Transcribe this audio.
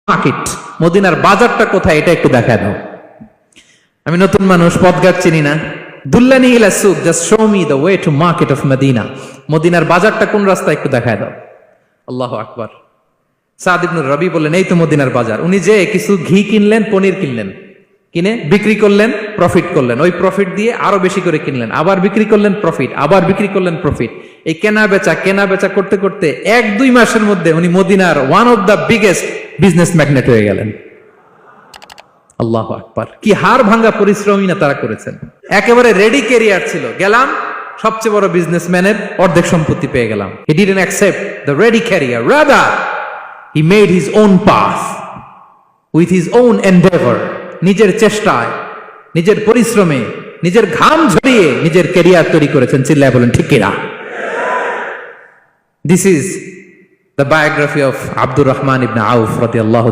Market, মদিনার বাজারটা কোথায় এটা একটু দেখায় দাও। আমি নতুন মানুষ, পথঘাট চিনি না। দুল্লানি ইলা সুক, just show me the way to market of Medina. মদিনার বাজারটা কোন রাস্তা একটু দেখায় দাও। আল্লাহু আকবার। সাদ ইবনে রবি বললেন, এই তো মদিনার বাজার। উনি যে কিছু ঘি কিনলেন, পনির কিনলেন, কিনে বিক্রি করলেন, প্রফিট করলেন। ওই প্রফিট দিয়ে আরো বেশি করে কিনলেন, আবার বিক্রি করলেন, প্রফিট, আবার বিক্রি করলেন, প্রফিট। এই কেনা বেচা করতে করতে 1-2 মাসের মধ্যে উনি মদিনার one of the biggest business magnate হয়ে গেলেন। আল্লাহু আকবার। কি হাড় ভাঙ্গা পরিশ্রমই না তারা করেছেন। একেবারে রেডি ক্যারিয়ার ছিল, গেলাম সবচেয়ে বড় বিজনেসম্যানের অর্ধেক সম্পত্তি পেয়ে গেলাম। He didn't accept the ready career, rather he made his own path with his own endeavor. নিজের চেষ্টায়, নিজের পরিশ্রমে, নিজের ঘাম ঝরিয়ে নিজের ক্যারিয়ার তৈরি করেছেন। চিল্লায় বলেন ঠিক কিনা? This is the biography of Abdul Rahman ibn Auf radiyallahu